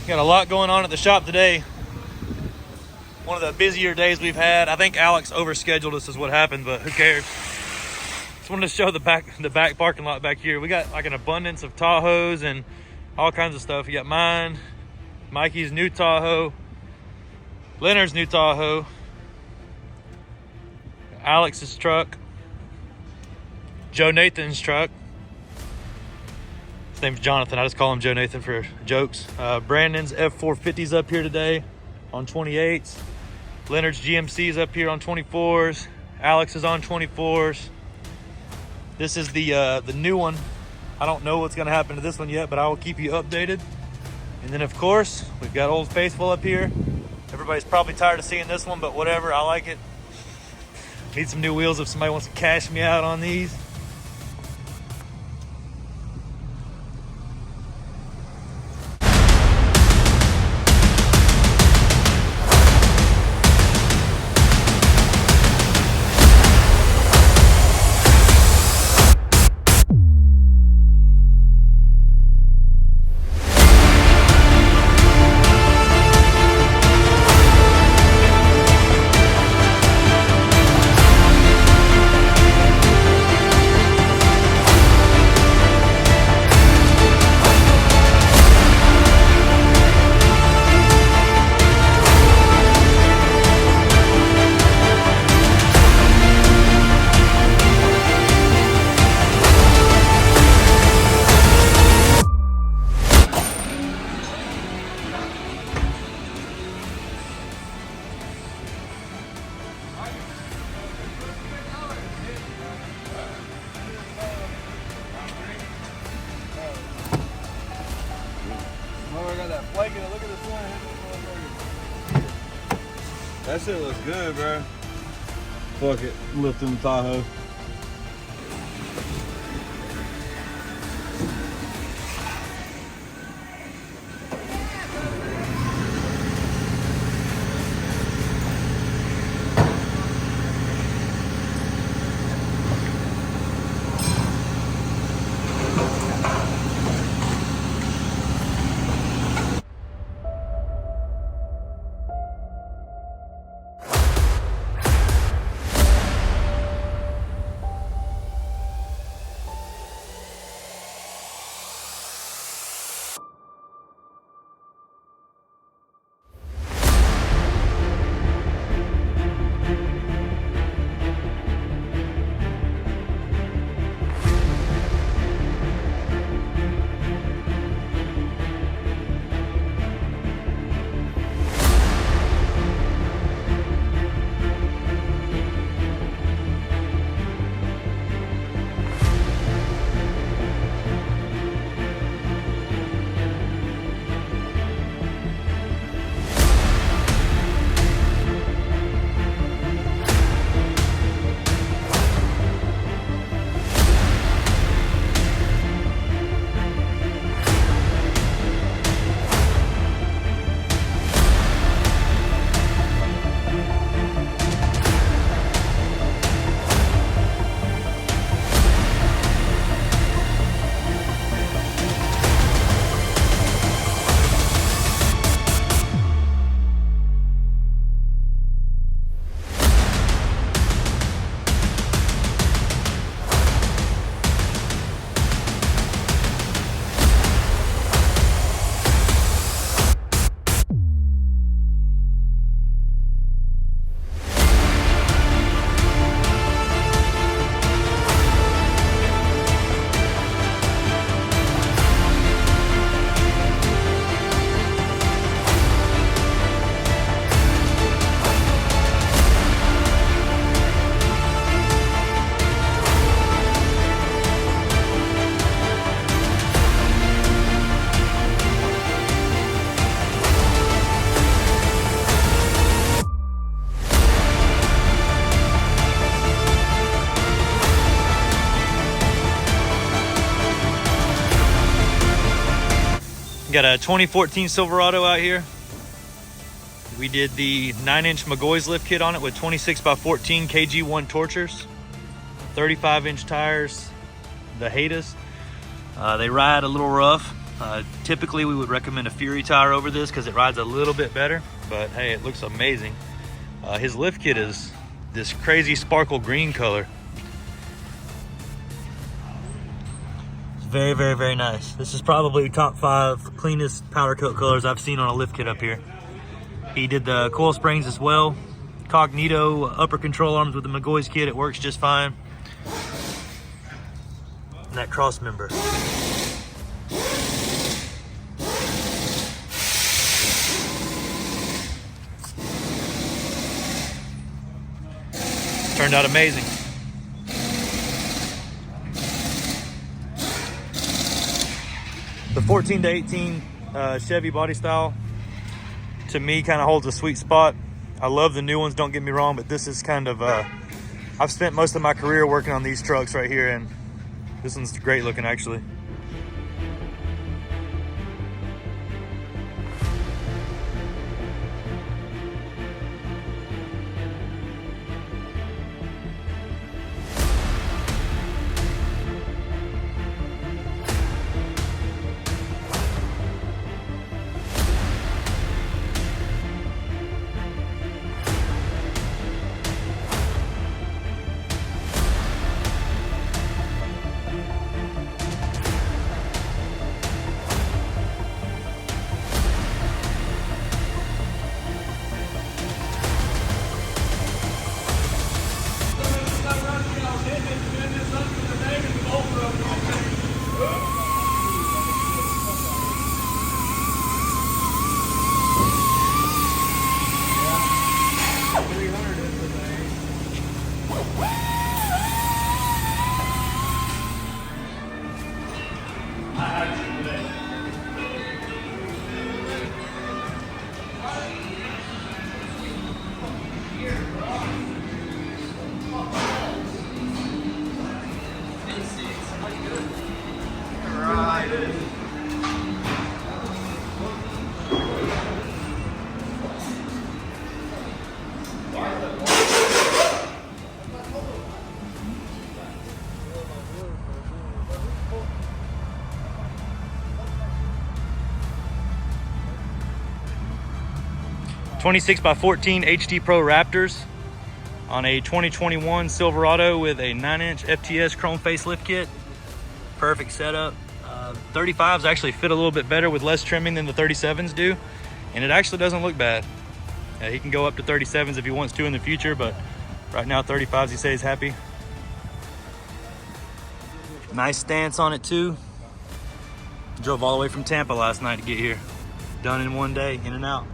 Got a lot going on at the shop today. One of the busier days we've had. I think Alex overscheduled us is what happened, but who cares? Just wanted to show the back parking lot back here. We got like an abundance of Tahoes and all kinds of stuff. You got mine, Mikey's new Tahoe, Leonard's new Tahoe, Alex's truck, Joe Nathan's truck. His name's Jonathan. I just call him Joe Nathan for jokes. Brandon's F450's up here today on 28s. Leonard's GMC's up here on 24s. Alex is on 24s. This is the new one. I don't know what's gonna happen to this one yet, but I will keep you updated. And then of course, we've got Old Faithful up here. Everybody's probably tired of seeing this one, but whatever, I like it. Need some new wheels if somebody wants to cash me out on these. That shit looks good, bro. Fuck it, lifting the Tahoe. Got a 2014 Silverado out here. We did the 9-inch McGaughys lift kit on it with 26x14 KG1 Tortures, 35-inch tires, the Hatas. They ride a little rough. Typically we would recommend a Fury tire over this because it rides a little bit better, but hey, it looks amazing. His lift kit is this crazy sparkle green color. It's very, very, very nice. This is probably top 5 cleanest powder coat colors I've seen on a lift kit up here. He did the coil springs as well. Cognito upper control arms with the McGaughys kit. It works just fine. And that cross member. Turned out amazing. The 14 to 18 Chevy body style, to me, kind of holds a sweet spot. I love the new ones, don't get me wrong, but this is kind of, I've spent most of my career working on these trucks right here, and this one's great looking actually. (26x14) HD Pro Raptors on a 2021 Silverado with a 9-inch FTS chrome facelift kit. Perfect setup. 35s actually fit a little bit better with less trimming than the 37s do, and it actually doesn't look bad. He can go up to 37s if he wants to in the future, but right now 35s he says happy. Nice stance on it too. Drove all the way from Tampa last night to get here. Done in one day, in and out.